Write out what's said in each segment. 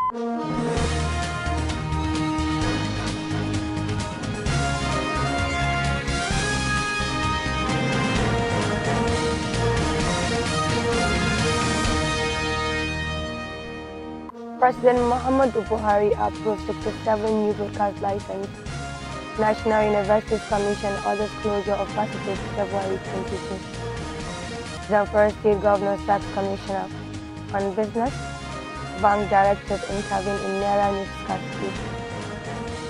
President Muhammadu Buhari approved 67 new broadcast license. National Universities Commission orders closure of facilities February 22. Zamfara State Governor sacks Commissioner on Business. Bank directors intervene in Naira news scarcity.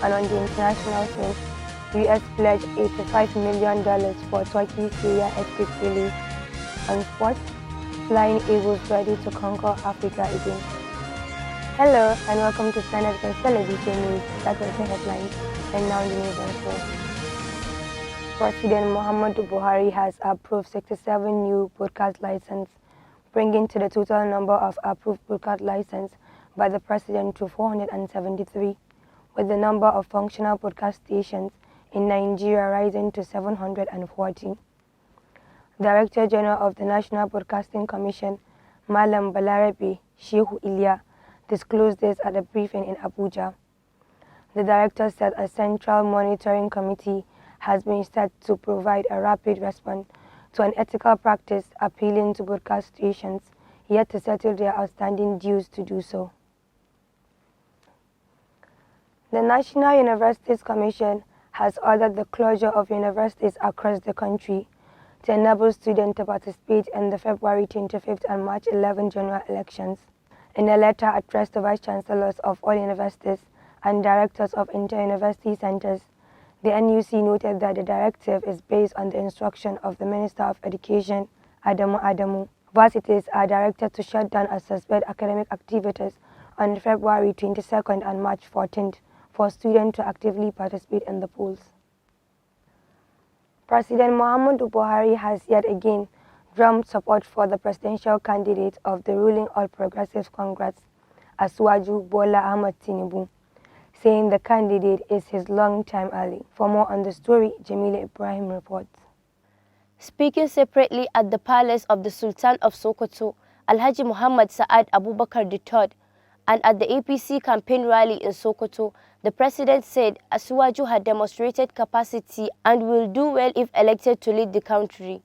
And on the international scene, U.S. pledged $85 million for Turkey-Syria earthquake relief. On sports, Flying Eagles ready to conquer Africa again. Hello and welcome to Svtv television news. That was the headlines, and now the news in full. President Muhammadu Buhari has approved 67 new broadcast licenses, bringing to the total number of approved broadcast licenses by the President to 473, with the number of functional broadcast stations in Nigeria rising to 740. Director General of the National Broadcasting Commission, Malam Balarabe Shehu Iliya, disclosed this at a briefing in Abuja. The director said a central monitoring committee has been set to provide a rapid response to an ethical practice appealing to broadcast stations yet to settle their outstanding dues to do so. The National Universities Commission has ordered the closure of universities across the country to enable students to participate in the February 25th and March 11th general elections. In a letter addressed to Vice Chancellors of all universities and directors of inter-university centers, the NUC noted that the directive is based on the instruction of the Minister of Education, Adamu. Varsities are directed to shut down or suspend academic activities on February 22nd and March 14th for students to actively participate in the polls. President Muhammadu Buhari has yet again drummed support for the presidential candidate of the ruling All Progressives Congress, Svtv Bola Ahmed Tinubu, saying the candidate is his long-time ally. For more on the story, Jamila Ibrahim reports. Speaking separately at the palace of the Sultan of Sokoto, Alhaji Muhammad Saad Abubakar III, and at the APC campaign rally in Sokoto, the president said Svtv had demonstrated capacity and will do well if elected to lead the country.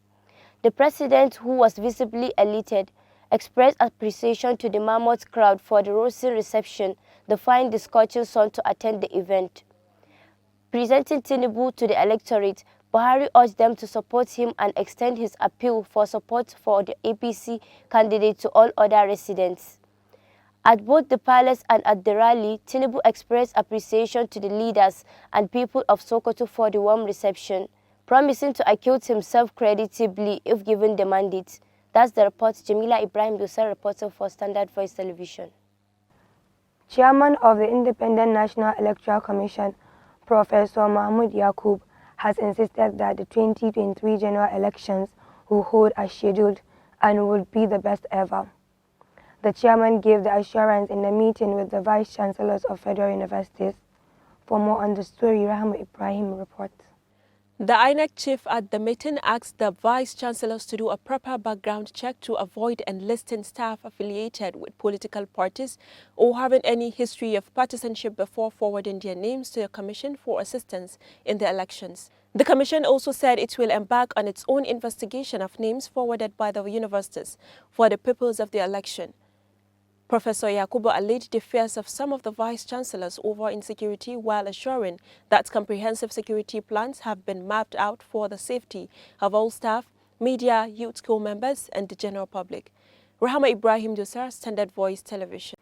The president, who was visibly elated, expressed appreciation to the mammoth crowd for the rousing reception the fine the scorching sun to attend the event. Presenting Tinubu to the electorate, Buhari urged them to support him and extend his appeal for support for the APC candidate to all other residents. At both the palace and at the rally, Tinubu expressed appreciation to the leaders and people of Sokoto for the warm reception, promising to accuse himself creditably if given the mandate. That's the report. Jamila Ibrahim Yusuf reporting for Standard Voice Television. Chairman of the Independent National Electoral Commission, Professor Mahmoud Yakub, has insisted that the 2023 general elections will hold as scheduled and will be the best ever. The chairman gave the assurance in a meeting with the Vice Chancellors of Federal Universities. For more on the story, Rahma Ibrahim reports. The INEC chief at the meeting asked the Vice Chancellors to do a proper background check to avoid enlisting staff affiliated with political parties or having any history of partisanship before forwarding their names to the Commission for assistance in the elections. The Commission also said it will embark on its own investigation of names forwarded by the universities for the purpose of the election. Professor Yakubu alleged the fears of some of the vice-chancellors over insecurity while assuring that comprehensive security plans have been mapped out for the safety of all staff, media, youth school members and the general public. Rahama Ibrahim Dusar, Standard Voice Television.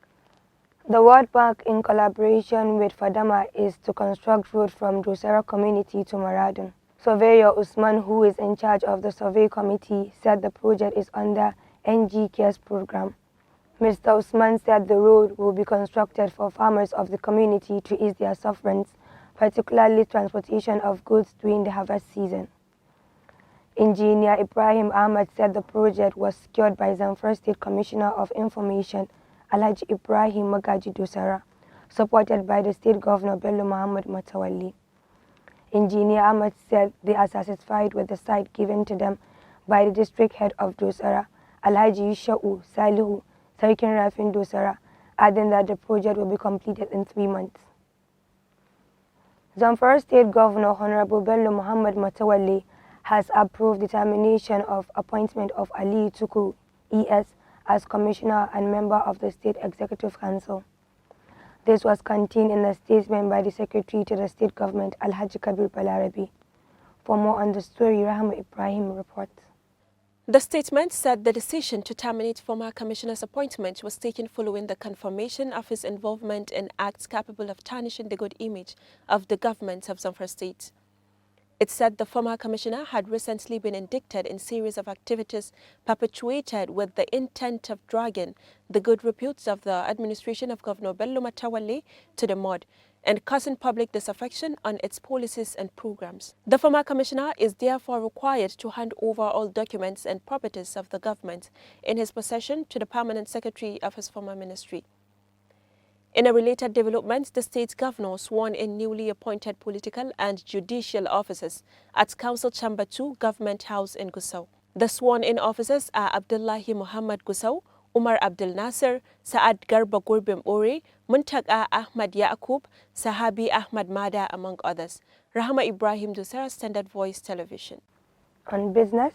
The World Bank, in collaboration with Fadama, is to construct road from Dosara community to Maradun. Surveyor Usman, who is in charge of the survey committee, said the project is under NG Cares program. Mr. Usman said the road will be constructed for farmers of the community to ease their sufferings, particularly transportation of goods during the harvest season. Engineer Ibrahim Ahmed said the project was secured by Zamfara State Commissioner of Information, Alhaji Ibrahim Magaji Dosara, supported by the State Governor Bello Muhammad Matawalli. Engineer Ahmed said they are satisfied with the site given to them by the district head of Dosara, Alhaji Yusha'u Salihu Sarkin Rafin Dosara, adding that the project will be completed in 3 months. Zamfara State Governor Honorable Bello Muhammad Matawalle has approved the termination of appointment of Ali Tuku ES as Commissioner and member of the State Executive Council. This was contained in a statement by the Secretary to the State Government, Alhaji Kabir Balarabi. For more on the story, Rahma Ibrahim reports. The statement said the decision to terminate former commissioner's appointment was taken following the confirmation of his involvement in acts capable of tarnishing the good image of the government of Zamfara State. It said the former commissioner had recently been indicted in a series of activities perpetuated with the intent of dragging the good repute of the administration of Governor Bello Matawalle to the mud and causing public disaffection on its policies and programs. The former commissioner is therefore required to hand over all documents and properties of the government in his possession to the permanent secretary of his former ministry. In a related development, the state governor sworn in newly appointed political and judicial officers at Council Chamber 2 Government House in Gusau. The sworn-in officers are Abdullahi Muhammad Gusau, Umar Abdul Nasser, Saad Garba Gurbim Ore, Muntaka Ahmad Yaqub, Sahabi Ahmad Mada, among others. Rahma Ibrahim, Dusera, Standard Voice Television. On business.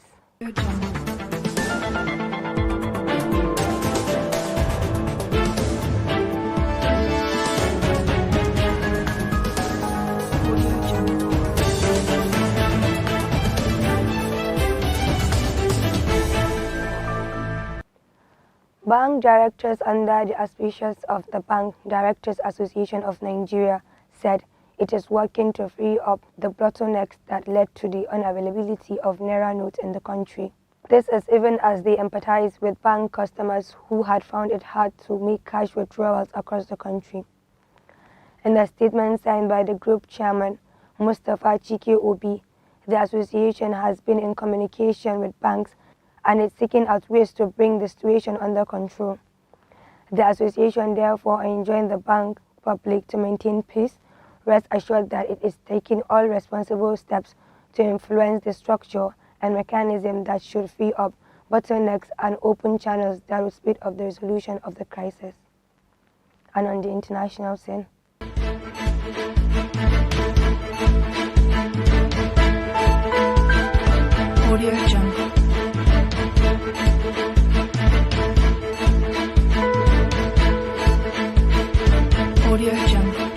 Bank directors under the auspices of the Bank Directors Association of Nigeria said it is working to free up the bottlenecks that led to the unavailability of Naira notes in the country. This is even as they empathize with bank customers who had found it hard to make cash withdrawals across the country. In a statement signed by the group chairman, Mustafa Chike Obi, the association has been in communication with banks and is seeking out ways to bring the situation under control. The association therefore enjoins the bank public to maintain peace, rest assured that it is taking all responsible steps to influence the structure and mechanism that should free up bottlenecks and open channels that will speed up the resolution of the crisis. And on the international scene, Audio Jungle. Audio Jungle.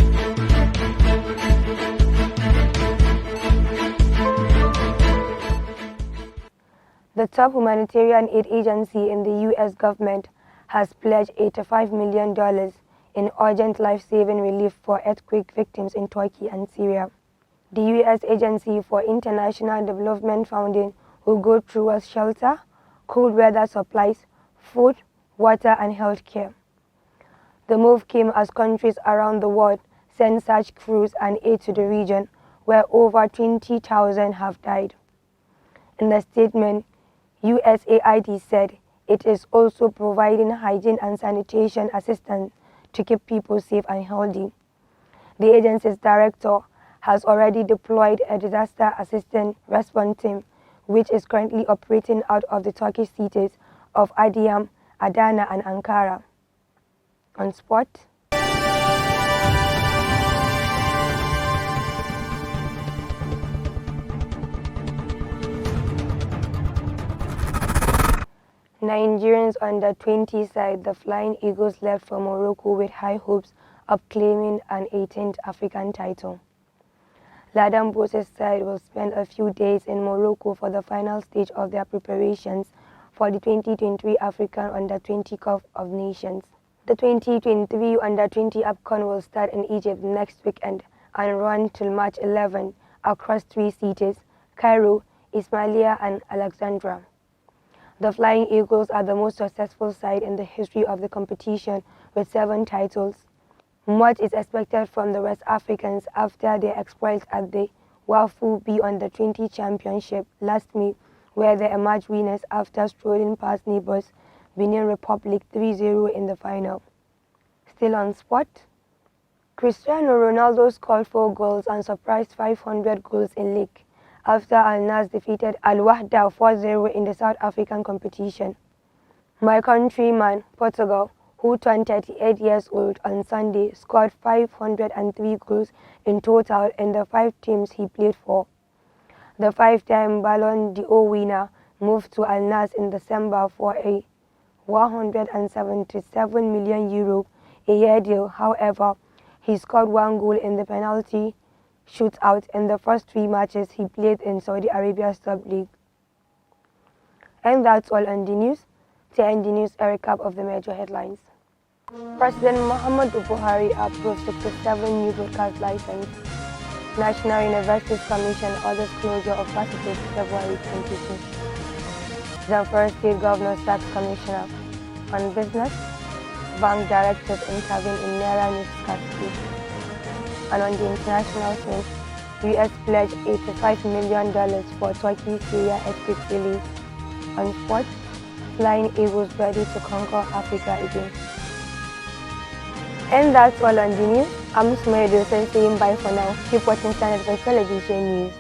The top humanitarian aid agency in the U.S. government has pledged $85 million in urgent life-saving relief for earthquake victims in Turkey and Syria. The U.S. Agency for International Development funding will go towards shelter, cold weather supplies, food, water, and health care. The move came as countries around the world send search crews and aid to the region, where over 20,000 have died. In the statement, USAID said it is also providing hygiene and sanitation assistance to keep people safe and healthy. The agency's director has already deployed a disaster assistance response team, which is currently operating out of the Turkish cities of Adana, and Ankara. On sport. Nigerians under 20 side, the Flying Eagles left for Morocco with high hopes of claiming an 18th African title. Ladan Bose's side will spend a few days in Morocco for the final stage of their preparations for the 2023 African Under-20 Cup of Nations. The 2023 Under-20 AFCON will start in Egypt next weekend and run till March 11 across 3 cities: Cairo, Ismailia, and Alexandria. The Flying Eagles are the most successful side in the history of the competition with 7 titles. Much is expected from the West Africans after their exploits at the WAFU B Under-20 Championship last May, where they emerged winners after strolling past neighbors Benin Republic 3-0 in the final. Still on sport, Cristiano Ronaldo scored 4 goals and surprised 500 goals in league after Al Nassr defeated Al Wahda 4-0 in the South African competition. My countryman, Portugal, who turned 38 years old on Sunday, scored 503 goals in total in the 5 teams he played for. The 5-time Ballon d'Or winner moved to Al Nassr in December for a €177 million a-year deal. However, he scored 1 goal in the penalty shootout in the first 3 matches he played in Saudi Arabia's top league. And that's all on the news. To end the news, a recap of the major headlines. President Muhammadu Buhari approved 67 new broadcast license. National Universities Commission orders closure of facilities February 22. Zamfara State Governor sacks Commissioner on Business. Bank directors intervene in Naira news scarcity. And on the international scene, US pledged $85 million for Turkey-Syria earthquake relief. On sports, Flying Eagles ready to conquer Africa again. And that's all on the news. I'm Sumaya saying bye for now. Keep watching Standard Voice Television News.